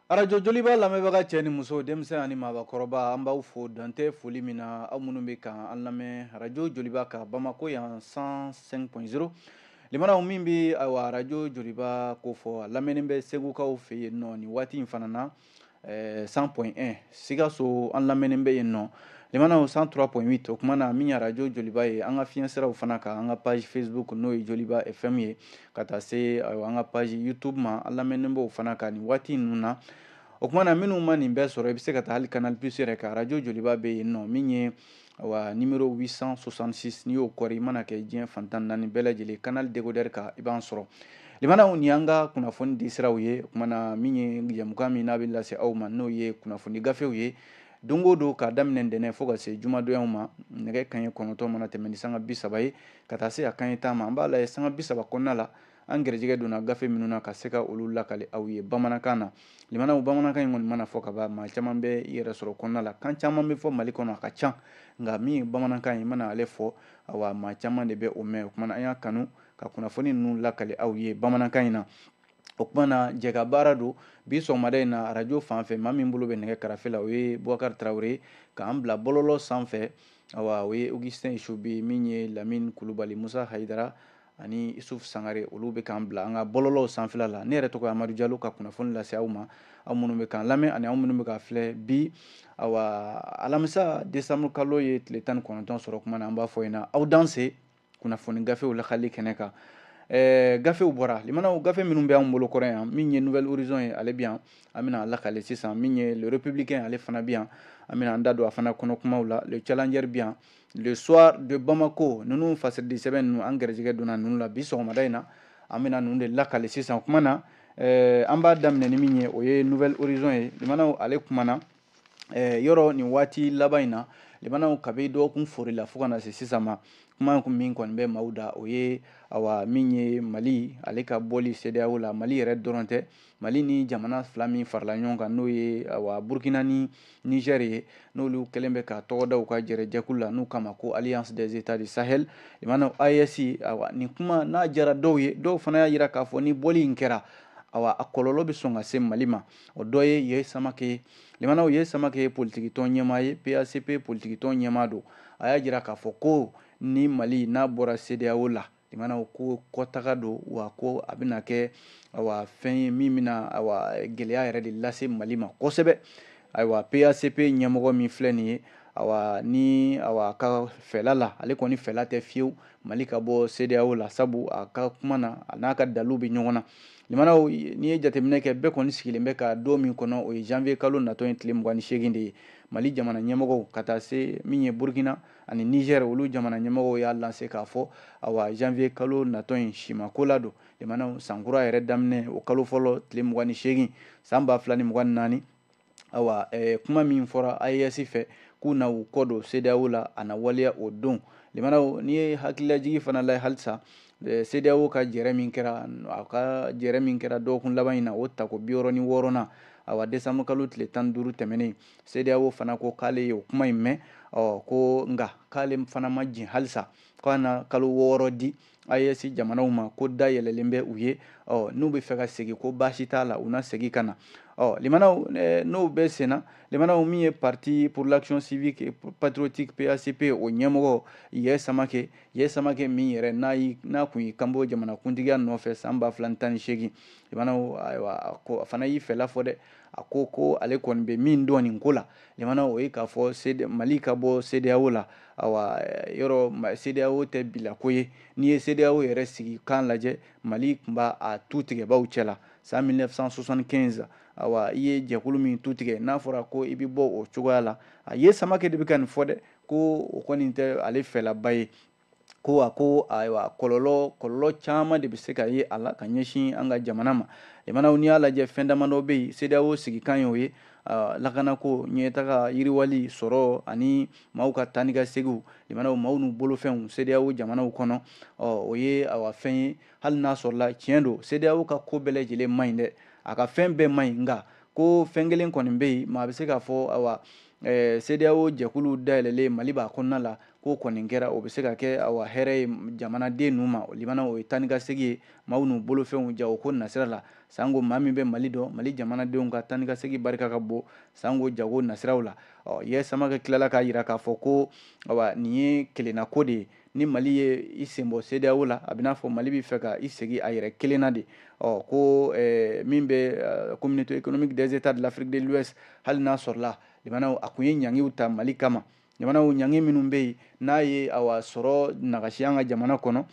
arajo joliba lamɛnbaga cɛ ni muso denmisɛn ani maabakɔrɔba an b'aw fo dantɛ foli min na aw minnu bɛ kan an lamɛn arajo joliba ka bamako yan 105.0 limanaw min bɛ awa arajo joliba ko fɔ a lamɛnni bɛ segukaw fɛ yen nɔ nin waati in fana na 100.1 Sikaso an lamɛnni bɛ yen nɔ limanaw 103.8 o kuma na min ye arajo joliba ye an ka fiɲɛ siraw fana kan an ka page Facebook n'o ye joliba FM ye ka taa se an ka page YouTube ma an lamɛnni b'o fana kan nin waati ninnu na o kuma na minnu ma nin bɛɛ sɔrɔ i bɛ se ka taa hali Canal Plus yɛrɛ kan arajo joliba bɛ yen nɔ min ye awa numéro 866 n'i y'o kɔri i mana kɛ diɲɛ fantan naani bɛɛ lajɛlen canal décodeur kan i b'an sɔrɔ limanaw nin y'an ka kunnafoni di siraw ye o kuma na min ye jɛmukan min n'a bɛ lase aw ma n'o ye kunnafoni gafew ye don o don k'a daminɛ ntɛnɛn fo ka se jumadonyaw ma nɛgɛ kanɲɛ 9 mana tɛmɛ ni sanga 30 ye ka taa se a kanɲɛ 10 ma an b'a lajɛ sanga 30 kɔnɔna la an gɛrɛjɛgɛ donna gafe minnu na ka se ka olu lakale aw ye bamanankan na limanaw bamanankan in kɔni mana fɔ ka ban maa caman bɛ i yɛrɛ sɔrɔ kɔnɔna la kan caman bɛ fɔ Mali kɔnɔ a ka ca nka min ye bamanankan ye i mana ale fɔ awa maa caman de bɛ o mɛn o kuma na an y'a kanu ka kunnafoni ninnu lakale aw ye bamanankan in na o kuma na jɛ ka baara don bi sɔgɔmada in na arajo fan fɛ maa min bolo bɛ nɛgɛ karafe la o ye Bubakari Tarawele k'an bila bɔlɔlɔ sanfɛ awa o ye Augustin Isobe min ye Lamine Kulubali Musa Hayidara ani Isuf Sangare olu bɛ k'an bila an ka bɔlɔlɔw sanfɛla la ne yɛrɛ tɔgɔ ye Amadu Jalo ka kunnafoni lase aw ma aw minnu bɛ k'an lamɛn ani aw minnu bɛ k'a filɛ bi awa alamisa décembre kalo ye tile 19 sɔrɔ kuma na an b'a fɔ yen aw danse kunnafoni gafew lakali kɛnɛ kan gafew bɔra limanaw gafe minnu bɛ an bolo kɔrɔ yan min ye Nouvelle Horizon ye ale bɛ yan an bɛna lakale sisan min ye Le Républicain ale fana bɛ yan an bɛna an da don a fana kɔnɔ kumaw la Le Challenger bɛ yan Le Soir de Bamako ninnu fasɛrɛdi sɛbɛn ninnu an gɛrɛjɛgɛ donna ninnu la bi sɔgɔmada in na an bɛna ninnu de lakale sisan o kuma na an b'a daminɛ ni min ye o ye Nouvelle Horizon ye limanaw ale kumana yɔrɔ nin waati laban in na limanaw kabi dɔgɔkun fori la fo ka na se sisan ma kuma min kɔni bɛ maaw da o ye awa min ye Mali ale ka bɔli CEDEAO la Mali yɛrɛ dɔrɔn tɛ Mali ni jamana fila min farala ɲɔgɔn kan n'o ye awa Burkina ni Niger ye n'olu kɛlen bɛ ka tɔgɔ da u ka jɛrɛjɛkulu la n'u kama ko Alliance des États du Sahel limanaw AES awa nin kuma n'a jara dɔw ye dɔw fana y'a jira k'a fɔ ni bɔli in kɛra awa a kɔlɔlɔ bɛ sɔn ka se Mali ma o dɔ ye Yaya Samake ye limanaw Yaya Samake ye politique tɔn ɲɛmaa ye PACP politique tɔn ɲɛmaa don a y'a jira k'a fɔ ko ni Mali n'a bɔra CEDEAO la limanaw ko kɔtaga don wa ko a bɛna kɛ awa fɛn ye min bɛna awa gɛlɛya yɛrɛ de lase Mali ma kosɛbɛ ayiwa PACP ɲɛmɔgɔ min filɛ nin ye awa ni awa ka fɛla la ale kɔni fɛla tɛ fiyewu Mali ka bɔ CEDEAO la sabu a ka kuma na a n'a ka dalilu bɛ ɲɔgɔn na limanaw n'i ye jateminɛ kɛ bɛɛ kɔni sigilen bɛ ka don min kɔnɔ o ye janvier kalo natɔ ye tile 28 de ye Mali jamana ɲɛmɔgɔw ka taa se min ye Burkina ani Niger olu jamana ɲɛmɔgɔw y'a lancé k'a fɔ awa janvier kalo natɔ in simako la don limanaw san kura yɛrɛ daminɛ o kalo fɔlɔ tile 28 san 2024 awa kuma min fɔra AES fɛ k'u na u kɔ don CEDEAO la a na waleya o don limanaw n'i ye hakililajigi fana lajɛ halisa CEDEAO ka jɛrɛ min kɛra a ka jɛrɛ min kɛra dɔgɔkun laban in na o tako 66 nan awa décembre kalo tile 15 tɛmɛnen CEDEAO fana ko k'ale ye o kuma in mɛn ko nka k'ale fana ma jɛn halisa k'a na kalo 6 di AES jamanaw ma ko da yɛlɛlen bɛ u ye n'u bɛ fɛ ka segin ko baasi t'a la u na segin ka na limanaw n'o bɛɛ senna limanaw min ye Parti pour l'action civique et patriotique PACP o ɲɛmɔgɔ Yaya Samake min yɛrɛ n'a kun y'i kanbɔ jamanakuntigiya nɔfɛ san 2018 limanaw ayiwa a fana y'i fɛla fɔ dɛ a ko ale kɔni bɛ min dɔn nin ko la limanaw o ye k'a fɔ Mali ka bɔ CEDEAO la awa yɔrɔ CEDEAO tɛ bilako ye n'i ye CEDEAO yɛrɛ sigi kan lajɛ Mali tun b'a tu tigɛbaw cɛla san 1975 awa i ye jɛkulu min tu tigɛ n'a fɔra ko i bɛ bɔ o cogoya la Yaya Samake de bɛ ka nin fɔ dɛ ko o kɔni tɛ ale fɛlaba ye ko ayiwa kɔlɔlɔ caman de bɛ se ka ye a la ka ɲɛsin an ka jamana ma limanaw n'i y'a lajɛ fɛn damadɔ bɛ yen CEDEAO sigikan y'o ye lakanako ɲɛtaga yiriwali sɔrɔ ani maaw ka taa ni ka seginw limanaw maaw n'u bolofɛnw CEDEAO jamanaw kɔnɔ o ye awa fɛn ye hali n'a sɔrɔla tiɲɛ don CEDEAO ka ko bɛɛ lajɛlen man ɲi dɛ a ka fɛn bɛɛ man ɲi nka ko fɛn kelen kɔni bɛ yen maa bɛ se k'a fɔ awa CEDEAO jɛkulu dayɛlɛlen Mali b'a kɔnɔna la k'o kɔni kɛra o bɛ se ka kɛ hɛrɛ ye jamanaden ninnu ma limana o ye taa ni ka segin ye maaw n'u bolofɛnw ja o ko nasira la sanko maa min bɛ Mali dɔn Mali jamanadenw ka taa ni ka segin barika ka bon sanko jago nasiraw la Yes Samakɛ tilala k'a jira k'a fɔ ko nin ye kelenna ko de ye ni Mali ye i sen bɔ CEDEAO la a bɛ n'a fɔ Mali bɛ fɛ ka i segin a yɛrɛ kelenna de ko min bɛ communauté économique des états de l'Afrique de l'Ouest hali n'a sɔrɔla limana a kun ye ɲangiw ta Mali kama jamanaw ɲangi minnu bɛ yen n'a ye sɔrɔ nagasi an ka jamana kɔnɔ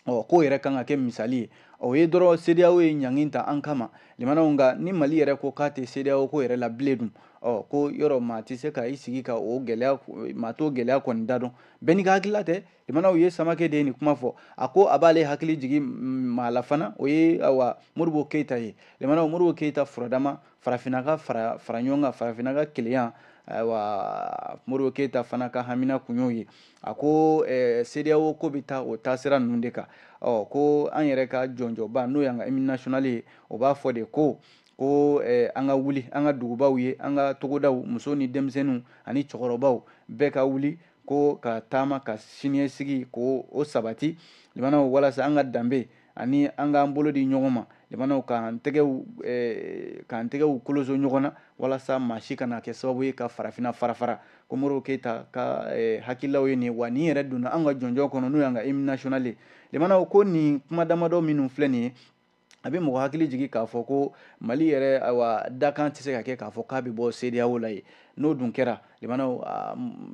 k'o yɛrɛ kan ka kɛ misali ye o ye dɔrɔn CEDEAO ye ɲangi ta an kama limanaw nka ni Mali yɛrɛ ko k'a tɛ CEDEAO ko yɛrɛ la bilen dun ko yɔrɔ maa tɛ se ka i sigi ka o gɛlɛya maa t'o gɛlɛya kɔni da dɔn bɛɛ n'i ka hakilila tɛ limanaw ye Samakɛ de ye nin kuma fɔ a ko a b'ale hakili jigin maa la fana o ye Modibo Keyita ye limanaw Modibo Keyita furadama farafinna ka fara ɲɔgɔn kan farafinna ka kelenya Modibo Keyita fana ka hamina kun y'o ye a ko CEDEAO ko bɛ taa o taasira ninnu de kan ko an yɛrɛ ka jɔnjɔba n'o y'an ka hymne national ye o b'a fɔ de ko an ka wuli an ka dugubaw ye an ka togodaw muso ni denmisɛnninw ani cɛkɔrɔbaw bɛɛ ka wuli ko ka taama ka siniɲɛsigi ko o sabati limanaw walasa an ka danbe ani an k'an bolo di ɲɔgɔn ma limanaw k'an tɛgɛw koloso ɲɔgɔn na walasa maa si kana kɛ sababu ye ka farafinna fara ko Modibo Keyita ka hakililaw ye nin ye wa nin yɛrɛ donna an ka jɔnjɔn kɔnɔ n'o y'an ka hymne national ye limanaw ko nin kuma damadɔ minnu filɛ nin ye a bɛ mɔgɔ hakili jigin k'a fɔ ko Mali yɛrɛ dakan tɛ se ka kɛ k'a fɔ k'a bɛ bɔ CEDEAO la ye n'o dun kɛra limanaw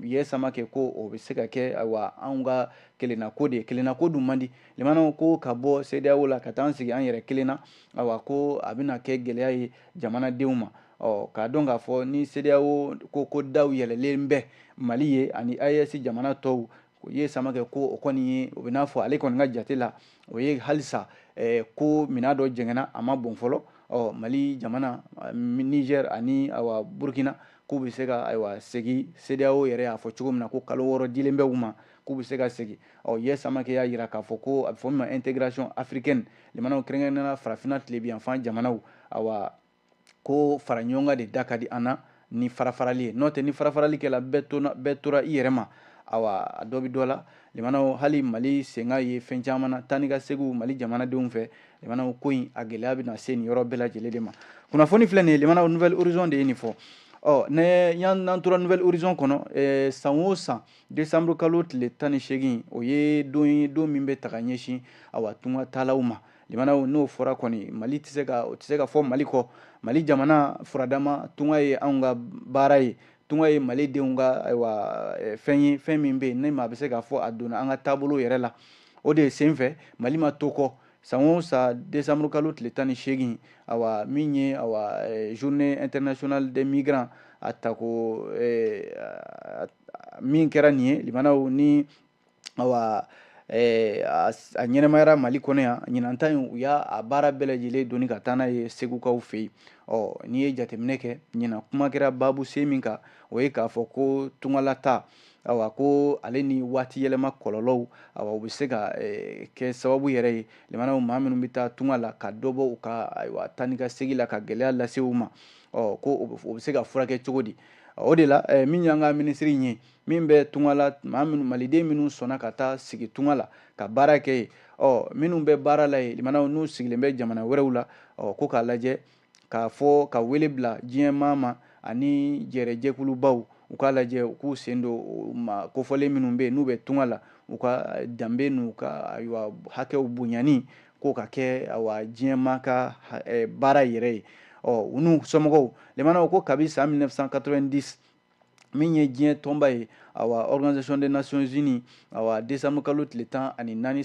Yes Samakɛ ko o bɛ se ka kɛ anw ka kelenna ko de ye kelenna ko dun man di limanaw ko ka bɔ CEDEAO la ka taa an sigi an yɛrɛ kelenna ko a bɛna kɛ gɛlɛya ye jamanadenw ma k'a dɔn k'a fɔ ni CEDEAO ko daw yɛlɛlen bɛ Mali ye ani AES jamana tɔw Yes Samakɛ ko o kɔni ye o bɛ n'a fɔ ale kɔni ka jate la o ye halisa ko mina dɔ jɛngɛnna a ma bon fɔlɔ Mali jamana Niger ani Burkina k'u bɛ se ka segin CEDEAO yɛrɛ y'a fɔ cogo min na ko kalo 6 dilen bɛ u ma k'u bɛ se ka segin Yes Samakɛ y'a jira k'a fɔ ko a bɛ fɔ min ma intégration africaine limanaw kɛrɛnkɛrɛnnenya la farafinna tilebiyanfan jamanaw ko fara ɲɔgɔn kan de da ka di an na ni farafarali ye n'o tɛ ni farafarali kɛla bɛɛ tora i yɛrɛ ma a dɔ bɛ dɔ la limanaw hali Mali senga ye fɛn caman na taa ni ka seginw Mali jamanadenw fɛ limanaw ko in a gɛlɛya bɛna se nin yɔrɔ bɛɛ lajɛlen de ma kunnafoni filɛ nin ye limanaw Nouvelle Horizon de ye nin fɔ n'an tora Nouvelle Horizon kɔnɔ san o san décembre kalo tile 18 o ye don min bɛ ta ka ɲɛsin tunga taalaw ma limanaw n'o fɔra kɔni Mali o tɛ se ka fɔ Mali kɔ Mali jamana furadama tunga ye anw ka baara ye tunga ye Malidenw ka fɛn ye fɛn min bɛ yen ni maa bɛ se k'a fɔ a donna an ka taabolo yɛrɛ la o de sen fɛ Mali ma to kɔ san o san décembre kalo tile 18 min ye journée internationale des migrants a tako min kɛra nin ye limanaw ni a ɲɛnɛmayara Mali kɔnɔ yan ɲinan ta in u y'a baara bɛɛ lajɛlen doni ka taa n'a ye segukaw fɛ yen n'i ye jateminɛ kɛ ɲinan kuma kɛra baabu sen min kan o ye k'a fɔ ko tungalata ko ale ni waati yɛlɛma kɔlɔlɔw u bɛ se ka kɛ sababu yɛrɛ ye limanaw maa minnu bɛ taa tunga la ka dɔ bɔ u ka taa ni ka segin la ka gɛlɛya lase u ma ko o bɛ se ka furakɛ cogo di o de la min y'an ka minisiri ye min bɛ tunga la maliden minnu sɔnna ka taa sigi tunga la ka baara kɛ yen minnu bɛ baara la yen limanaw n'u sigilen bɛ jamana wɛrɛw la ko k'a lajɛ k'a fɔ ka wele bila diɲɛ maa ma ani jɛrɛjɛkulubaw u k'a lajɛ u k'u sen don kofɔlen minnu bɛ yen n'u bɛ tunga la u ka danbe n'u ka hakɛw bonyani k'o ka kɛ diɲɛ maa ka baara yɛrɛ ye u n'u somɔgɔw limanaw ko kabi san 1990 min ye diɲɛ tɔnba ye Organisation des Nations Unies décembre kalo tile 14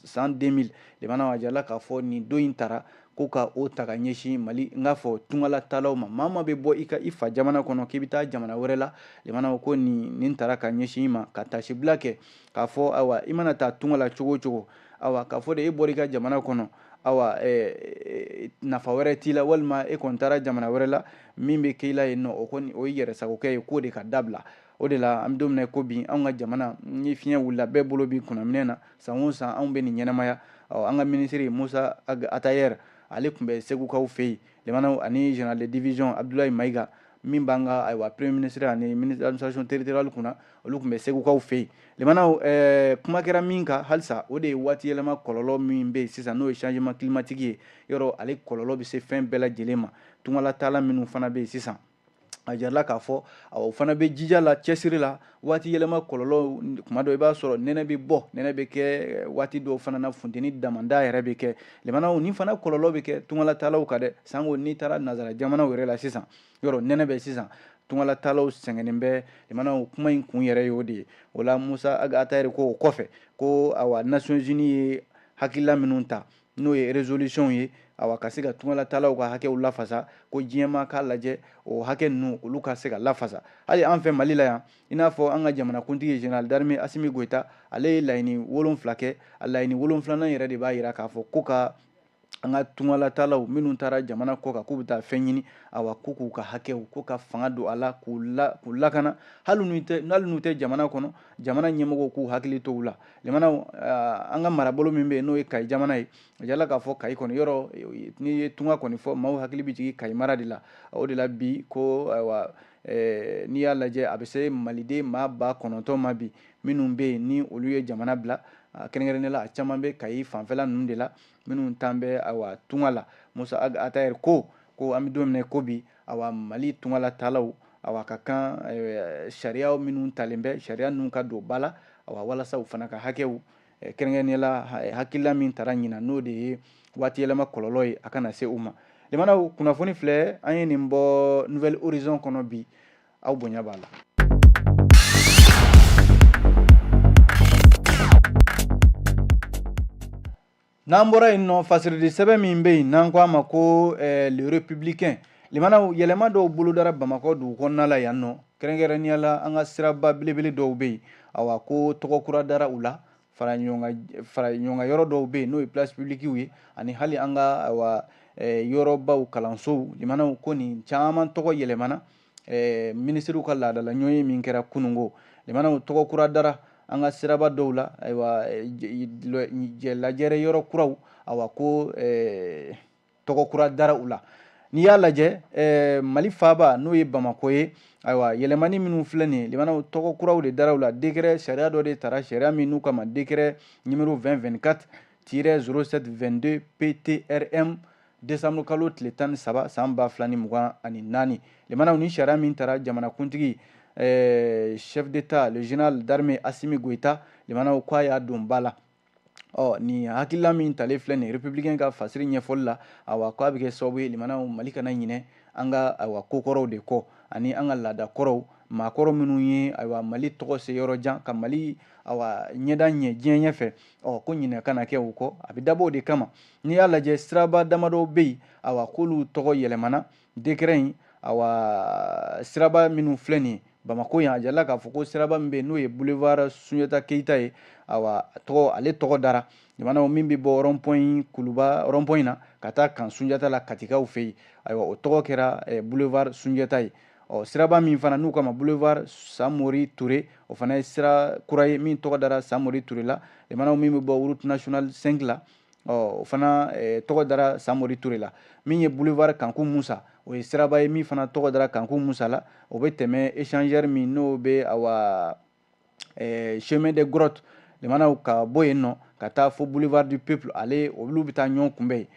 san 2000 limanaw a jirala k'a fɔ nin don in taara ko ka o ta ka ɲɛsin Mali n k'a fɔ tungalatalaw ma maa maa bɛ bɔ i fa jamana kɔnɔ k'i bɛ taa jamana wɛrɛ la limanaw ko nin taara ka ɲɛsin i ma ka tasibila kɛ k'a fɔ i mana taa tunga la cogo o cogo k'a fɔ de e bɔra i ka jamana kɔnɔ nafa wɛrɛ t'i la walima e kɔni taara jamana wɛrɛ la min bɛ k'i la yen nɔ o ye yɛrɛsagokɛ ye k'o de ka dabila o de la an bɛ don min na ko bi anw ka jamana ni fiɲɛ wulila bɛɛ bolo bɛ kunnamina na san o san anw bɛ nin ɲɛnamaya an ka minisiri Musa Atayer ale tun bɛ segukaw fɛ yen limanaw ani général de division Abdoulaye Mayiga min b'an ka ayiwa premier ministre ani ministre administration territoriale kunna olu tun bɛ segukaw fɛ yen limanaw kuma kɛra min kan halisa o de ye waati yɛlɛma kɔlɔlɔ min bɛ yen sisan n'o ye changement climatique ye yɔrɔ ale kɔlɔlɔ bɛ se fɛn bɛɛ lajɛlen ma tungala taala minnu fana bɛ yen sisan a jarala k'a fɔ o fana bɛ jija la cɛsiri la waati yɛlɛma kɔlɔlɔ kuma dɔ i b'a sɔrɔ nɛnɛ bɛ bɔ nɛnɛ bɛ kɛ waati dɔw fana na funteni damanda yɛrɛ bɛ kɛ limanaw ni fana kɔlɔlɔ bɛ kɛ tungala taalaw kan dɛ sanko n'i taara nazara jamanaw yɛrɛ la sisan yɔrɔ nɛnɛ bɛ sisan tungala taalaw sɛgɛnnen bɛ limanaw kuma in kun yɛrɛ ye o de ye o la Musa Atayɛri ko o kɔfɛ ko awa Nations Unies ye hakilila minnu ta n'o ye résolution ye awa ka se ka tungala taalaw ka hakɛw lafasa ko diɲɛma k'a lajɛ o hakɛ ninnu olu ka se ka lafasa hali an fɛ Mali la yan i n'a fɔ an ka jamanakuntigi Général d'Armée Assimi Goïta ale ye laɲini 7 kɛ a laɲini 7nan yɛrɛ de b'a jira k'a fɔ ko ka an ka tungala taalaw minnu taara jamana kɔ kan k'u bɛ taa fɛn ɲini awa ko k'u ka hakɛw ko ka fanga don a la k'u lakana hali n'u tɛ jamana kɔnɔ jamana ɲɛmɔgɔw k'u hakili to u la limanaw an ka marabolo min bɛ yen n'o ye Kayi jamana ye a jala k'a fɔ Kayi kɔni yɔrɔ n'i ye tunga kɔni fɔ maaw hakili bɛ jigin Kayi mara de la o de la bi ko ayiwa n'i y'a lajɛ a bɛ se maliden maa 9,000 ma bi minnu bɛ yen ni olu ye jamana bila kɛrɛnkɛrɛnnen la a caman bɛ Kayi fanfɛla ninnu de la minnu tan bɛ awa tunga la Musa Atayɛri ko an bɛ don min na ko bi awa Mali tungala taalaw awa ka kan sariya minnu talen bɛ sariya ninnu ka don ba la awa walasa u fana ka hakɛw kɛrɛnkɛrɛnnen la hakilila min taara ɲina n'o de ye waati yɛlɛma kɔlɔlɔ ye a kana se u ma limanaw kunnafoni filɛ an ye nin bɔ Nouvelle Horizon kɔnɔ bi aw bonya b'a la. N'an bɔra yen nɔ fasiridi sɛbɛn min bɛ yen n'an ko a ma ko le républicain limanaw yɛlɛma dɔw bolodara Bamakɔ dugu kɔnɔna la yan nɔ kɛrɛnkɛrɛnnenya la an ka siraba belebele dɔw bɛ yen awa ko tɔgɔ kura dara u la fara ɲɔgɔn yɔrɔ dɔw bɛ yen n'o ye place publique ye ani hali an ka awa yɔrɔbaw kalansow limanaw ko nin caman tɔgɔ yɛlɛmana ministres ka laadala ɲɔgɔnye min kɛra kunungo limanaw tɔgɔ kura dara an ka siraba dɔw la ayiwa lajɛrɛ yɔrɔ kuraw awa ko tɔgɔ kura dara u la n'i y'a lajɛ Mali faaba n'o ye Bamako ye ayiwa yɛlɛmani minnu filɛ nin ye limanaw tɔgɔ kuraw de dara u la décret sariya dɔ de tara sariya min n'u kama décret numéro 2024-07-22 PTRM décembre kalo tile 13 san 2024 limanaw ni sariya min tara jamanakuntigi chef d'état le général d'armée Assimi Goïta limanaw ko a y'a don ba la ni hakilila min talen filɛ nin républicain ka fasiri ɲɛfɔli la awa ko a bɛ kɛ sababu ye limanaw Mali kana ɲinɛ an ka ayiwa kokɔrɔw de kɔ ani an ka laada kɔrɔw maakɔrɔ minnu ye ayiwa Mali tɔgɔ se yɔrɔ jan ka Mali awa ɲɛda ɲɛ diɲɛ ɲɛfɛ ko ɲinɛ kana kɛ u kɔ a bɛ dabɔ o de kama n'i y'a lajɛ siraba damadɔ bɛ yen awa k'olu tɔgɔ yɛlɛmana décret in awa siraba minnu filɛ nin ye Bamako yan a jarala k'a fɔ ko siraba min bɛ yen n'o ye boulevard Sunjata Keyita ye awa ale tɔgɔ dara limanaw min bɛ bɔ rond-point Kuluba rond-point na ka taa kan Sunjata la Katikaw fɛ yen ayiwa o tɔgɔ kɛra boulevard Sunjata ye siraba min fana n'u kama boulevard Samori Touré o fana ye sira kura ye min tɔgɔ dara Samori Touré la limanaw min bɛ bɔ route nationale 5 la o fana tɔgɔ dara Samori Touré la min ye boulevard Kanku Musa o ye siraba ye min fana tɔgɔ dara Kanku Musa la o bɛ tɛmɛ échangeur min n'o bɛ awa chemin des grottes limanaw ka bɔ yen nɔ ka taa fo boulevard du peuple ale olu bɛ taa ɲɔgɔn kunbɛn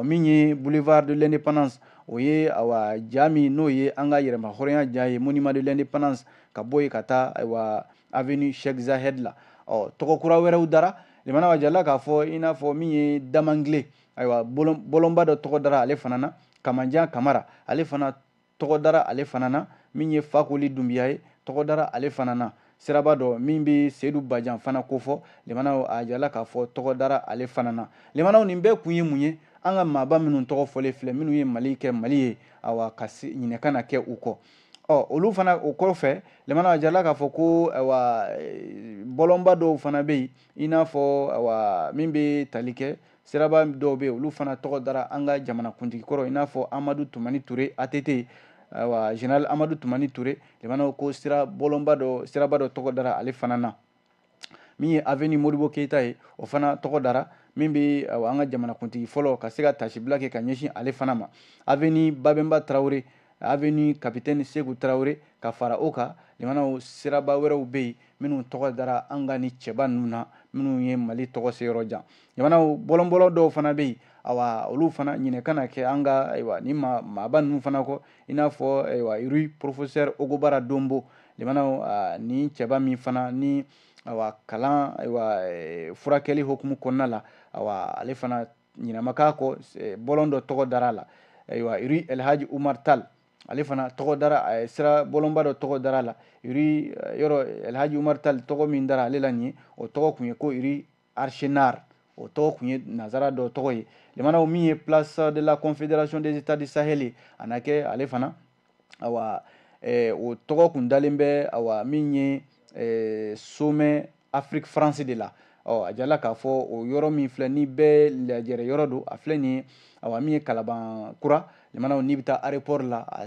min ye boulevard de l'indépendance o ye awa ja min n'o ye an ka yɛrɛma hɔrɔnya ja ye monument de l'indépendance ka bɔ yen ka taa ayiwa avenue Cheikh Zayed la tɔgɔ kura wɛrɛw dara limanaw a jarala k'a fɔ i n'a fɔ min ye Damangile ayiwa bɔlɔnba dɔ tɔgɔ dara ale fana na Kamanjan Kamara ale fana tɔgɔ dara ale fana na min ye Fakoli Dunbiya ye tɔgɔ dara ale fana na siraba dɔ min bɛ Seydou Badian fana ko fɔ limanaw a jarala k'a fɔ tɔgɔ dara ale fana na limanaw nin bɛɛ kun ye mun ye an ka maaba minnu tɔgɔ fɔlen filɛ minnu ye Mali kɛ Mali ye awa ka ɲinɛ kana kɛ u kɔ olu fana o kɔfɛ limanaw a jarala k'a fɔ ko ayiwa bɔlɔnba dɔw fana bɛ yen i n'a fɔ ayiwa min bɛ tali kɛ siraba dɔw bɛ yen olu fana tɔgɔ dara an ka jamanakuntigi kɔrɔ i n'a fɔ Amadu Tumani Ture ATT ayiwa général Amadu Tumani Ture limanaw ko siraba dɔ tɔgɔ dara ale fana na min ye avenue Modibo Keyita ye o fana tɔgɔ dara min bɛ an ka jamanakuntigi fɔlɔ ka se ka tasibila kɛ ka ɲɛsin ale fana ma avenue Babemba Traoré avenue capitaine Sekou Traoré ka fara o kan limanaw siraba wɛrɛw bɛ yen minnu tɔgɔ dara an ka ni cɛba ninnu na minnu ye Mali tɔgɔ se yɔrɔ jan limanaw bɔlɔnbɔlɔ dɔw fana bɛ yen awa olu fana ɲinɛ kana kɛ an ka ayiwa ni maaba ninnu fana kɔ i n'a fɔ ayiwa rue professeur Ogobara Dombo limanaw ni cɛba min fana ni awa kalan ayiwa furakɛli hukumu kɔnɔna la awa ale fana ɲinɛma k'a kɔ bɔlɔn dɔ tɔgɔ dara a la ayiwa rue Elhaji Umar Tal ale fana tɔgɔ dara sira bɔlɔnba dɔ tɔgɔ dara a la rue yɔrɔ Elhaji Umar Tal tɔgɔ min dara ale la nin ye o tɔgɔ kun ye ko rue Archénard o tɔgɔ kun ye nazara dɔ tɔgɔ ye limanaw min ye place de la confédération des états du Sahel ye a na kɛ ale fana awa o tɔgɔ kun dalen bɛ awa min ye sommet Afrique France de la a jala k'a fɔ o yɔrɔ min filɛ ni bɛɛ lajɛrɛ yɔrɔ don a filɛ nin ye awa min ye Kalaban kura limanaw n'i bɛ taa aéroport la a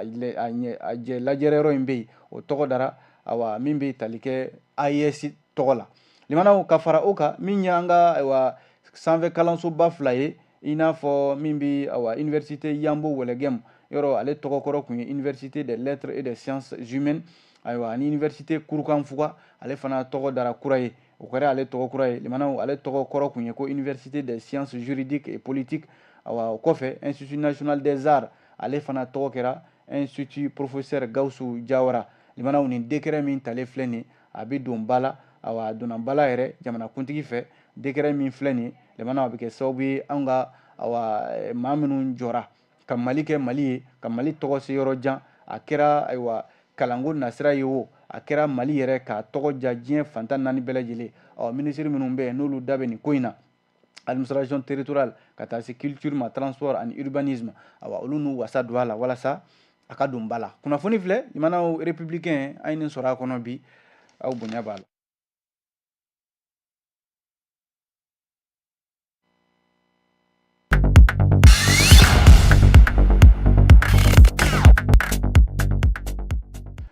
lajɛrɛ yɔrɔ in bɛ yen o tɔgɔ dara awa min bɛ tali kɛ AES tɔgɔ la limanaw ka fara o kan min ye an ka ayiwa sanfɛ kalansoba fila ye i n'a fɔ min bɛ awa université Yambo Wɛlɛgɛmu yɔrɔ ale tɔgɔ kɔrɔ kun ye université des lettres et des sciences humaines ayiwa ani université Kurukanfuga ale fana tɔgɔ dara kura ye o kɛra ale tɔgɔ kura ye limanaw ale tɔgɔ kɔrɔ kun ye ko université des sciences juridiques et politiques awa o kɔfɛ institut national des arts ale fana tɔgɔ kɛra institut professeur Gawusu Jawara limanaw nin décret min talen filɛ nin ye a bɛ don ba la awa a donna ba la yɛrɛ jamanakuntigi fɛ décret min filɛ nin ye limanaw a bɛ kɛ sababu ye an ka awa maa minnu jɔra ka Mali kɛ Mali ye ka Mali tɔgɔ se yɔrɔ jan a kɛra ayiwa kalanko nasira ye o a kɛra Mali yɛrɛ k'a tɔgɔ ja diɲɛ fantan naani bɛɛ lajɛlen ministre minnu bɛ yen n'olu da bɛ nin ko in na administration territoriale ka taa se culture ma transport ani urbanisme awa olu n'u wasa don a la walasa a ka don ba la kunnafoni filɛ limanaw républicain an ye nin sɔrɔ a kɔnɔ bi aw bonya b'a la.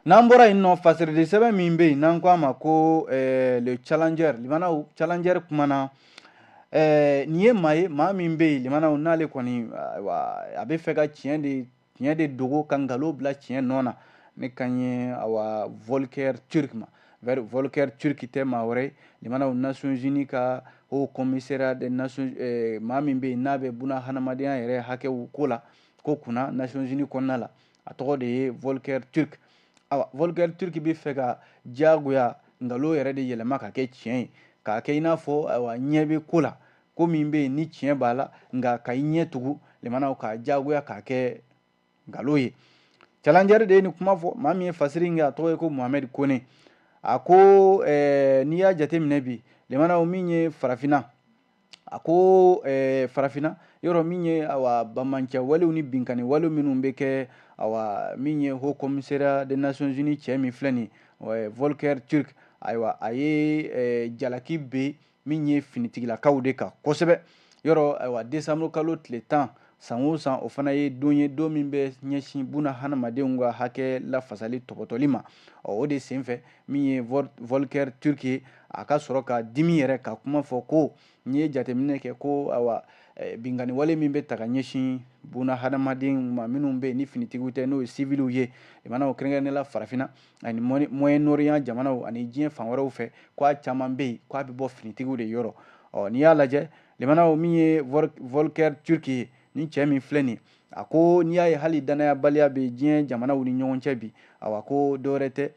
n'an bɔra yen nɔ fasirili sɛbɛn min bɛ yen n'an ko a ma ko le challenger limanaw challenger kumana nin ye maa ye maa min bɛ yen limanaw n'ale kɔni a bɛ fɛ ka tiɲɛ de dogo ka nkalon bila tiɲɛ nɔ na ne kan ye awa Volker Turk ma Volker Turk tɛ maa wɛrɛ ye limanaw Nations Unies ka haut commissariat des nations maa min bɛ yen n'a bɛ buna hadamadenya yɛrɛ hakɛw ko la ko kunna Nations Unies kɔnɔna la a tɔgɔ de ye Volker Turk awa Volker Turk bɛ fɛ ka diyagoya nkalon yɛrɛ de yɛlɛma ka kɛ tiɲɛ ye k'a kɛ i n'a fɔ awa ɲɛ bɛ ko la ko min bɛ yen ni tiɲɛ b'a la nka ka i ɲɛ tugu limanaw k'a diyagoya k'a kɛ nkalon ye challenger de ye nin kuma fɔ maa min ye fasiri kɛ a tɔgɔ ye ko Mohamed Kone a ko n'i y'a jateminɛ bi limanaw min ye farafinna a ko farafinna yɔrɔ min ye awa bamancɛ walew ni binkani walew minnu bɛ kɛ awa min ye haut commissariat des nations unies cɛ min filɛ nin Volker Turk ayiwa a ye jalaki bɛ min ye finitigilakaw de kan kosɛbɛ yɔrɔ ayiwa décembre kalo tile 10 san o san o fana ye don ye don min bɛ ɲɛsin buna hadamadenw ka hakɛ lafasali tɔbɔtɔli ma o de senfɛ min ye Volker Turk ye a ka sɔrɔ ka dimi yɛrɛ ka kuma fɔ ko n'i ye jateminɛ kɛ ko awa binkani wale min bɛ ta ka ɲɛsin buna hadamadenw ma minnu bɛ yen ni finitigiw tɛ n'o ye civiliw ye limanaw kɛrɛnkɛrɛnnenya farafinna ani Moyen-Orient jamanaw ani diɲɛ fan wɛrɛw fɛ k'a caman bɛ yen k'a bɛ bɔ finitigiw de yɔrɔ n'i y'a lajɛ limanaw min ye Volker Turk ye ni cɛ min filɛ nin a ko n'i y'a ye hali danayabaliya bɛ diɲɛ jamanaw ni ɲɔgɔn cɛ bi awa ko dɔwɛrɛ tɛ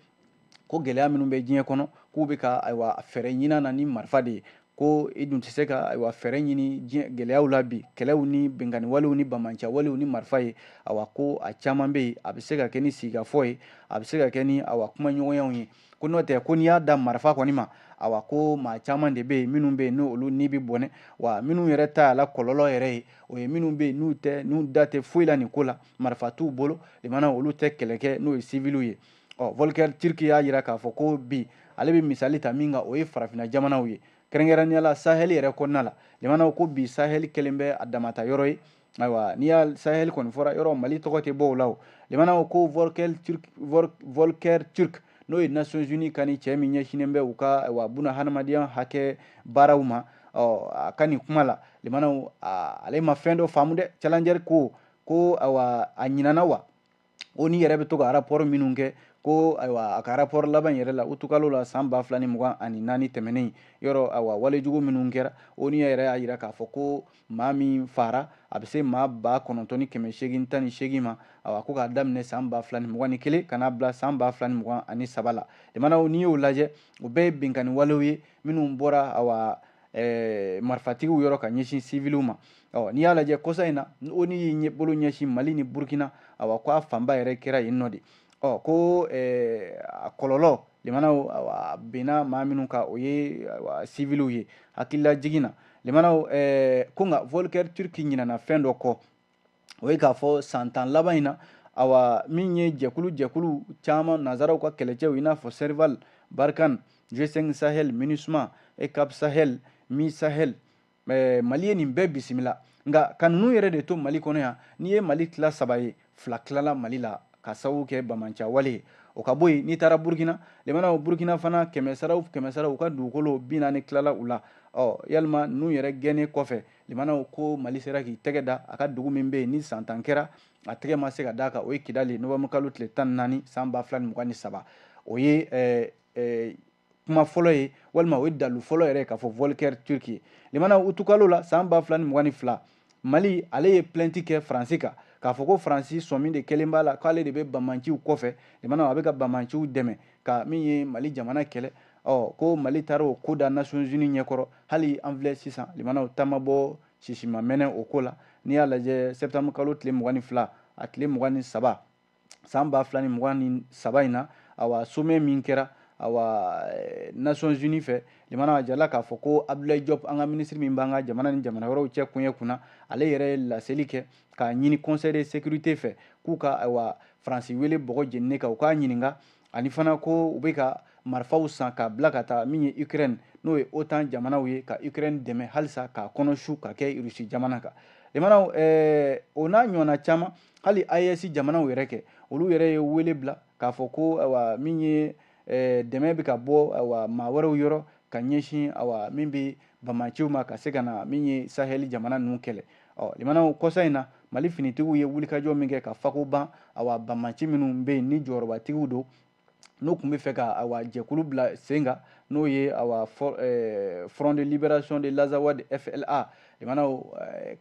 ko gɛlɛya minnu bɛ diɲɛ kɔnɔ k'u bɛ ka ayiwa fɛɛrɛ ɲini na ni marifa de ye ko i dun tɛ se ka ayiwa fɛɛrɛ ɲini diɲɛ gɛlɛyaw la bi kɛlɛw ni bɛnkanni walew ni bamancɛ walew ni marifa ye awa ko a caman bɛ yen a bɛ se ka kɛ ni sigikafɔ ye a bɛ se ka kɛ ni awa kumaɲɔgɔnyaw ye ko n'o tɛ ko n'i y'a da marifa kɔni ma awa ko maa caman de bɛ yen minnu bɛ yen n'olu ni bɛ bɔnɛ wa minnu yɛrɛ ta y'a la kɔlɔlɔ yɛrɛ ye o ye minnu bɛ yen n'u da tɛ foyi la nin ko la marifa t'u bolo limanaw olu tɛ kɛlɛ kɛ n'o ye civiliw ye Volker Turk y'a jira k'a fɔ ko bi ale bɛ misali ta min kan o ye farafinna jamanaw ye kɛrɛnkɛrɛnnenya la Sahel yɛrɛ kɔnɔna la limanaw ko bi Sahel kɛlen bɛ a damata yɔrɔ ye ayiwa n'i y'a Sahel kɔni fɔra yɔrɔ Mali tɔgɔ tɛ bɔ o la o limanaw ko Volker Turk n'o ye Nations Unies ka ni cɛ min ɲɛsinnen bɛ u ka ayiwa buna hadamadenya hakɛ baaraw ma a ka nin kuma la limanaw ale ma fɛn dɔ faamu dɛ challenger ko ayiwa a ɲinana wa ONU yɛrɛ bɛ to ka rapport minnu kɛ ko ayiwa a ka rapport laban yɛrɛ la utukalo la san 2024 tɛmɛnen yɔrɔ ayiwa walejugu minnu kɛra ONU yɛrɛ y'a yira k'a fɔ ko maa min fara a bɛ se maa 9,818 ma ayiwa ko k'a daminɛ san 2021 ka n'a bila san 2023 la jamanaw n'i y'o lajɛ o bɛɛ ye binkani walew ye minnu bɔra ayiwa marifatigiw yɔrɔ ka ɲɛsin civiliw ma n'i y'a lajɛ kɔsa in na ONU y'i bolo ɲɛsin Mali ni Burkina ayiwa ko a fanba yɛrɛ kɛra yen nɔ de ko a kɔlɔlɔ limanaw a benna maa minnu ka o ye civiliw ye hakilila jigin na limanaw ko nka Volker Turk ɲinana fɛn dɔ kɔ o ye k'a fɔ san 10 laban in na ayiwa min ye jɛkulu caman nazaraw ka kɛlɛcɛw i n'a fɔ Serval, Barkhane, G5 Sahel, MINUSMA, ECAP Sahel, Mi Sahel Mali ye nin bɛɛ bisimila nka ka ninnu yɛrɛ de to Mali kɔnɔ yan n'i ye Mali tila 3 ye 2 tilala Mali la ka sababu kɛ bamanciya wale ye o ka bɔ yen n'i taara Burkina limanaw Burkina fana 100 u ka dugukolo 40 tilala u la yalima ninnu yɛrɛ gɛnnen kɔfɛ limanaw ko Mali sera k'i tɛgɛ da a ka dugu min bɛ yen ni san 10 kɛra a tɛgɛ ma se ka d'a kan o ye Kidali Novembre kalo tile 14 san 2023 o ye kuma fɔlɔ ye walima o ye dalu fɔlɔ yɛrɛ k'a fɔ Volker Turk ye limanaw utukalo la san 2022 Mali ale ye plainte kɛ Faransi kan k'a fɔ ko Faransi sɔmi de kɛlen b'a la k'ale de bɛ bamanciw kɔfɛ limanaw a bɛ ka bamanciw dɛmɛ ka min ye Mali jamana kɛlɛ ko Mali taara o ko da Nations Unies ɲɛkɔrɔ hali an filɛ sisan limanaw ta ma bɔ sisima mɛnɛ o ko la n'i y'a lajɛ septembre kalo tile 22 a tile 23 san 2023 in na awa sommet min kɛra awa Nations Unies fɛ limanaw a jala k'a fɔ ko Abdoulaye Diop an ka ministre min b'an ka jamana ni jamana wɛrɛw cɛ kunye kunna ale yɛrɛ ye laseli kɛ k'a ɲini conseil de sécurité fɛ k'u ka ayiwa Faransi wele bɔgɔ jeninen kan u k'a ɲininka ani fana ko u bɛ ka marifaw san k'a bila ka taa min ye Ukraine n'o ye OTAN jamanaw ye ka Ukraine dɛmɛ halisa k'a kɔnɔsu ka kɛ Russie jamana kan limanaw o n'a ɲɔgɔnna caman hali AES jamanaw yɛrɛ kɛ olu yɛrɛ ye wele bila k'a fɔ ko ayiwa min ye dɛmɛ bɛ ka bɔ ayiwa maa wɛrɛw yɔrɔ ka ɲɛsin ayiwa min bɛ bamanciw ma ka se ka na min ye Sahel jamana ninnu kɛlɛ limanaw kɔsa in na Mali finitigiw ye wulikajɔ min kɛ ka fako ban ayiwa bamanci minnu bɛ yen ni jɔyɔrɔbatigiw don n'u tun bɛ fɛ ka ayiwa jɛkulu bila sen kan n'o ye ayiwa Front de Libération de l'Azawad FLA limanaw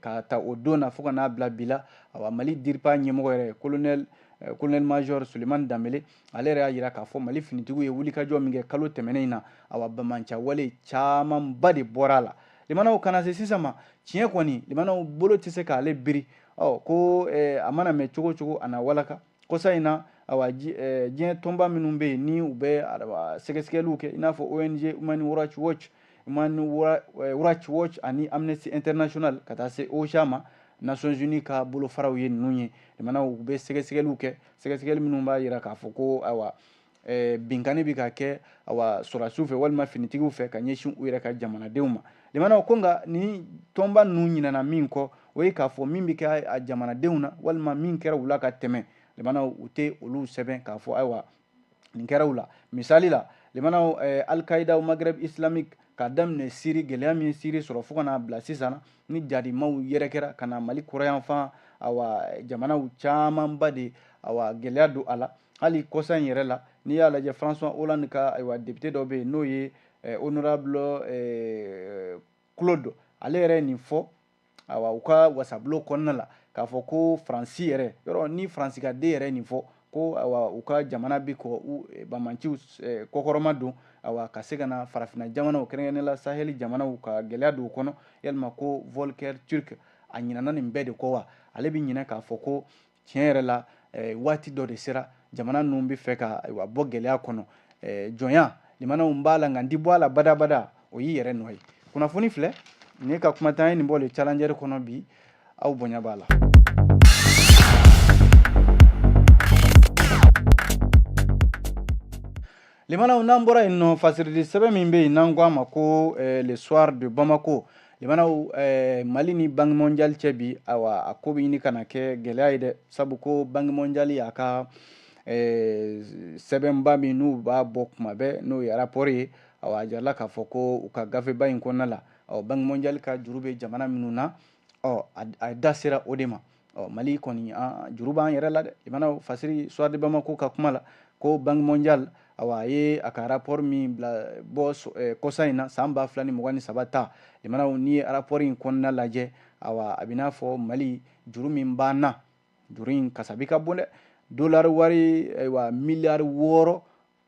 ka ta o don na fo ka n'a bila bi la ayiwa Mali DIRPA ɲɛmɔgɔ yɛrɛ colonel major Sulemani Danbele ale yɛrɛ y'a jira k'a fɔ Mali finitigiw ye wulikajɔ min kɛ kalo tɛmɛnen in na ayiwa bamanciya wale camanba de bɔra a la limanaw kana se sisan ma tiɲɛ kɔni limanaw bolo tɛ se k'ale biri ko a mana mɛn cogo cogo a na walaka kɔsa in na ayiwa diɲɛ tɔnba minnu bɛ yen ni u bɛ sɛgɛsɛgɛliw kɛ i n'a fɔ ONG Human Rights Watch ani Amnesty International ka taa se OCHA ma Nations Unies ka bolofaraw ye ninnu ye limanaw u bɛ sɛgɛsɛgɛliw kɛ sɛgɛsɛgɛli minnu b'a jira k'a fɔ ko ayiwa binkani bɛ ka kɛ ayiwa sɔrɔdasiw fɛ walima finitigiw fɛ ka ɲɛsin u yɛrɛ ka jamanadenw ma limanaw ko nka ni tɔnba ninnu ɲinana min kɔ o ye k'a fɔ min bɛ kɛ a jamanadenw na walima min kɛra u la ka tɛmɛ limanaw u tɛ olu sɛbɛn k'a fɔ ayiwa nin kɛra u la misali la limanaw Al-Qaïda Maghreb Islamique k'a daminɛ Syrie gɛlɛya min ye Syrie sɔrɔ fo ka n'a bila sisan ni jadimaw yɛrɛ kɛra ka na Mali kɔrɔyanfan ayiwa jamanaw camanba de ayiwa gɛlɛya don a la hali kɔsa in yɛrɛ la n'i y'a lajɛ François Hollande ka ayiwa député dɔ bɛ yen n'o ye honorable Claude ale yɛrɛ ye nin fɔ ayiwa u ka wasabulon kɔnɔna la k'a fɔ ko Faransi yɛrɛ yɔrɔ ni Faransi ka den yɛrɛ ye nin fɔ ko ayiwa u ka jamana bɛ kɔ bamanciw kɔkɔrɔma don ayiwa ka se ka na farafinna jamanaw kɛrɛnkɛrɛnnenya la Sahel jamanaw ka gɛlɛya don u kɔnɔ yalima ko Volker Turk a ɲinana nin bɛɛ de kɔ wa ale bɛ ɲinɛ k'a fɔ ko tiɲɛ yɛrɛ la waati dɔ de sera jamana ninnu bɛ fɛ ka ayiwa bɔ gɛlɛya kɔnɔ jɔnya limanaw b'a la nka n ti bɔ a la badabada o y'i yɛrɛ nɔ ye kunnafoni filɛ ne ka kumakan ye nin bɔ le Challenger kɔnɔ bi aw bonya b'a la. limanaw n'an bɔra yen nɔ fasiridi sɛbɛn min bɛ yen n'an ko a ma ko le soir de Bamako limanaw Mali ni Banque mondiale cɛ bi ayiwa a ko bɛ ɲini ka na kɛ gɛlɛya ye dɛ sabu ko Banque mondiale y'a ka sɛbɛnba min n'u b'a bɔ kuma bɛɛ n'o ye rapport ye ayiwa a jirala k'a fɔ ko u ka gafeba in kɔnɔna la Banque mondiale ka juru bɛ jamana minnu na a da sera o de ma Mali kɔni juru b'an yɛrɛ la dɛ limanaw fasiri Soir de Bamako ka kuma la ko Banque mondiale a ye a ka rapport min bila bɔ kɔsa in na san 2023 ta limanaw n'i ye rapport in kɔnɔna lajɛ a bɛ n'a fɔ Mali juru min b'an na juru in kasabi ka bon dɛ dollar wari miliyari 6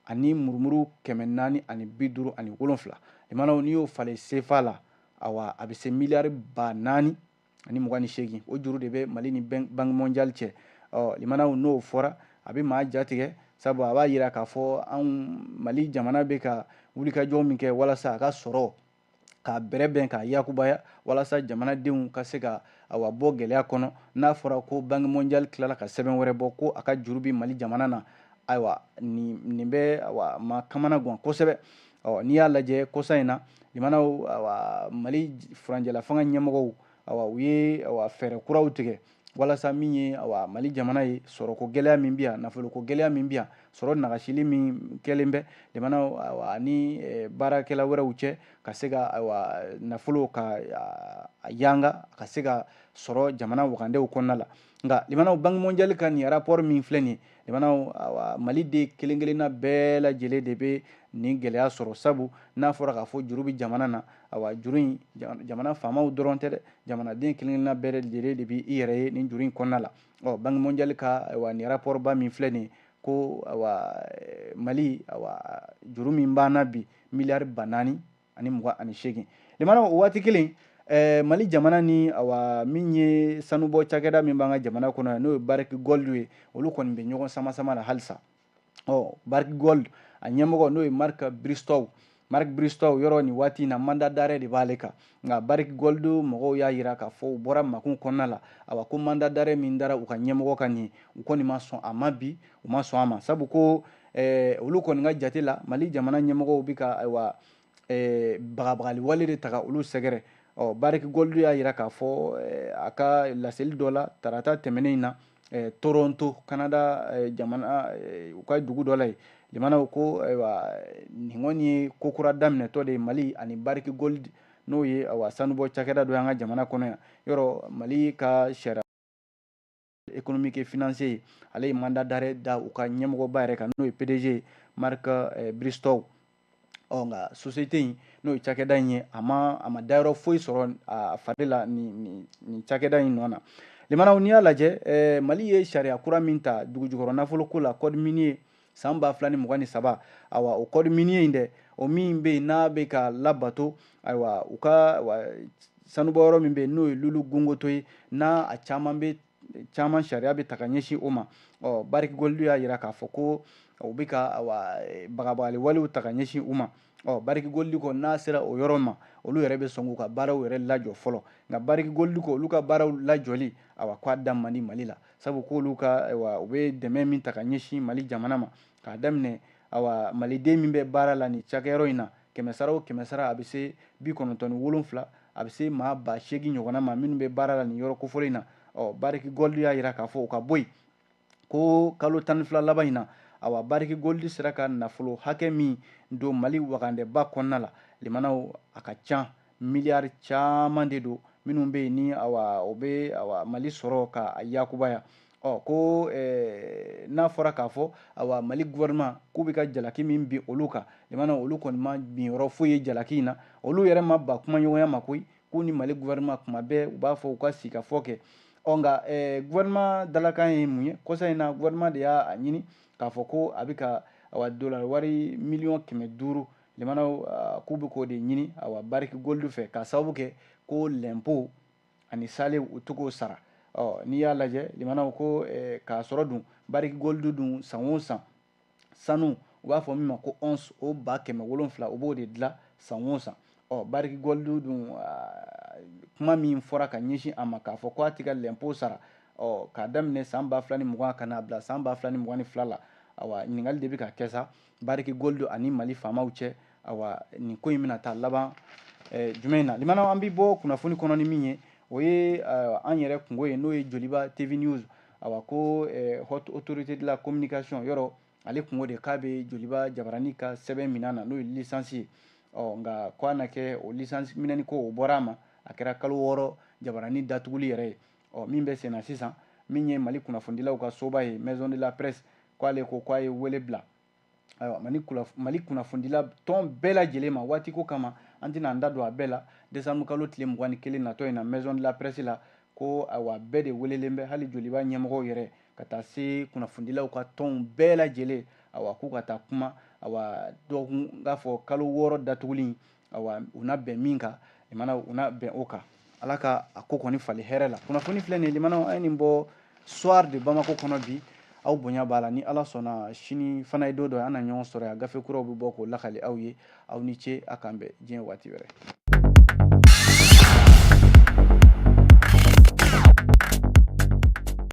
ani murumuru 457 limanaw n'i y'o falen CFA la a bɛ se miliyari 428 o juru de bɛ Mali ni Banque mondiale cɛ limanaw n'o fɔra a bɛ maa jatigɛ sabu a b'a yira k'a fɔ Mali jamana bɛ ka wulikajɔ min kɛ walasa a ka sɔrɔ k'a bɛrɛbɛn k'a yakubaya walasa jamanadenw ka se ka bɔ gɛlɛya kɔnɔ n'a fɔra ko Banque mondiale tilala ka sɛbɛn wɛrɛ bɔ ko a ka juru bi Mali jamana na nin bɛ ma kamana gan kosɛbɛ n'i y'a lajɛ kɔsa in na limanaw Mali furanjɛla fanga ɲɛmɔgɔw u ye fɛɛrɛ kuraw tigɛ walasa min ye Mali jamana ye sɔrɔko gɛlɛya min bɛ yan nafoloko gɛlɛya min bɛ yan sɔrɔ nagasili min kɛlen bɛ limanaw ni baarakɛla wɛrɛw cɛ ka se ka nafolo ka yanga ka se ka sɔrɔ jamana wagandew kɔnɔna la nka limanaw Banque mondiale ka nin rapport min filɛ nin ye limanaw Mali den kelen kelenna bɛɛ lajɛlen de bɛ nin gɛlɛya sɔrɔ sabu n'a fɔra k'a fɔ juru bɛ jamana na juru in jamana faamaw dɔrɔn tɛ dɛ jamanaden kelen kelenna bɛɛ lajɛlen de bɛ i yɛrɛ ye nin juru in kɔnɔna la Banque mondiale ka nin rapport ba min filɛ nin ye ko Mali juru min b'an na bi miliyari 428 limanaw o waati kelen Mali jamana ni min ye sanubɔ cakɛda min b'an ka jamana kɔnɔ yan n'o ye Barrick Gold ye olu kɔni bɛ ɲɔgɔn sama la halisa Barrick Gold a ɲɛmɔgɔ n'o ye Mark Bristow yɔrɔ nin waati in na mandat d'arrêt de b'ale kan nka Barrick Gold mɔgɔw y'a yira k'a fɔ u bɔra makun kɔnɔna la ko mandat d'arrêt min dara u ka ɲɛmɔgɔ kan nin u kɔni ma sɔn a ma bi u ma sɔn a ma sabu ko olu kɔni ka jate la Mali jamana ɲɛmɔgɔw bɛ ka bagabagali wale de ta ka olu sɛgɛrɛ Barrick Gold y'a yira k'a fɔ a ka laseli dɔ la tarata tɛmɛnen in na Toronto Canada jamana u ka dugu dɔ la yen limanaw ko nin kɔni ye ko kura daminɛtɔ de ye Mali ani Barrick Gold n'o ye sanubɔ cakɛda dɔ y'an ka jamana kɔnɔ yan yɔrɔ Mali ka sariya économique et financier ale ye mandat d'arrêt da u ka ɲɛmɔgɔba yɛrɛ kan n'o ye PDG Mark Bristow nka société in n'o ye cakɛda in ye a ma dayɔrɔ foyi sɔrɔ a fari la nin cakɛda in nɔ na limanaw n'i y'a lajɛ Mali ye sariya kura min ta dugujukɔrɔ nafolo ko la code minier san 2023 o code minier in dɛ o min bɛ yen n'a bɛ ka labato u ka sanubɔyɔrɔ min bɛ yen n'o ye Lulu Gungoto ye n'a a caman sariya bɛ ta ka ɲɛsin o ma Barrick Gold y'a yira k'a fɔ ko u bɛ ka bagabagali walew ta ka ɲɛsin u ma Barrick Gold ko n'a sera o yɔrɔ ma olu yɛrɛ bɛ sɔn k'u ka baaraw yɛrɛ lajɔ fɔlɔ nka Barrick Gold ko olu ka baaraw lajɔli k'a da man di Mali la sabu k'olu u bɛ dɛmɛ min ta ka ɲɛsin Mali jamana ma k'a daminɛ maliden min bɛ baara la nin cakɛyɔrɔ in na kɛmɛ sara o kɛmɛ sara a bɛ se 97 a bɛ se maa 8,000 ɲɔgɔnna ma minnu bɛ baara la nin yɔrɔ kofɔlen in na Barrick Gold y'a yira k'a fɔ u ka bɔ yen ko kalo 12 laban in na Barrick Gold sera ka nafolo hakɛ min don Mali wagandɛba kɔnɔna la limanaw a ka ca miliyari caman de don minnu bɛ yen ni o bɛ Mali sɔrɔ ka yakubaya ko n'a fɔra k'a fɔ Mali gouvernement k'u bɛ ka jalaki min bin olu kan limanaw olu kɔni ma bin yɔrɔ foyi ye jalaki in na olu yɛrɛ ma ba kumaɲɔgɔnya ma koyi k'u ni Mali gouvernement kuma bɛɛ u b'a fɔ u ka sigi ka fɔ kɛ nka gouvernement dalakan ye mun ye kɔsa in na gouvernement de y'a ɲini k'a fɔ ko a bɛ ka dollar wari miliyɔn 500 limanaw k'u bɛ k'o de ɲini Barrick Gold fɛ k'a sababu kɛ ko l'impôt ani salew u to k'o sara n'i y'a lajɛ limanaw ko k'a sɔrɔ dun Barrick Gold dun san o san sanu u b'a fɔ min ma ko once o 700 u b'o de dilan san o san Barrick Gold dun kuma min fɔra ka ɲɛsin a ma k'a fɔ ko a tɛ ka l'impôt sara k'a daminɛ san 2020 ka n'a bila san 2022 la ɲininkali de bɛ ka kɛ sa Barrick Gold ani Mali faamaw cɛ nin ko in bɛna taa laban jumɛn na limanaw an bɛ bɔ kunnafoni kɔnɔ ni min ye o ye an yɛrɛ kungo ye n'o ye Joliba TV News ko haute autorité de la communication yɔrɔ ale kungo de k'a bɛ Joliba Jabarani ka sɛbɛn minɛ na n'o ye licence ye nka ko a na kɛ o licence minɛni ko o bɔra a ma a kɛra kalo 6 Jabarani datuguli yɛrɛ ye min bɛ sen na sisan min ye Mali kunnafonidilaw ka soba ye Maison de la Presse k'ale ko k'a ye wele bila Mali kunnafonidila tɔn bɛɛ lajɛlen ma waati ko kama an tɛna an da don a bɛɛ la décembre kalo tile 21 natɔ in na Maison de la Presse la ko bɛɛ de welelen bɛ hali Joliba ɲɛmɔgɔw yɛrɛ ka taa se kunnafonidilaw ka tɔnw bɛɛ lajɛlen k'u ka taa kuma dɔgɔkun k'a fɔ kalo 6 datuguli u na bɛn min kan u na bɛn o kan ala ka a ko kɔni fali hɛrɛ la kunnafoni filɛ nin limanaw an ye nin bɔ soir de Bamako kɔnɔ bi aw bonya b'a la ni ala sɔnna sini fana ye don dɔ an na ɲɔgɔn sɔrɔ yan gafe kuraw bɛ bɔ k'o lakali aw ye aw ni ce a k'an bɛn diɲɛ waati wɛrɛ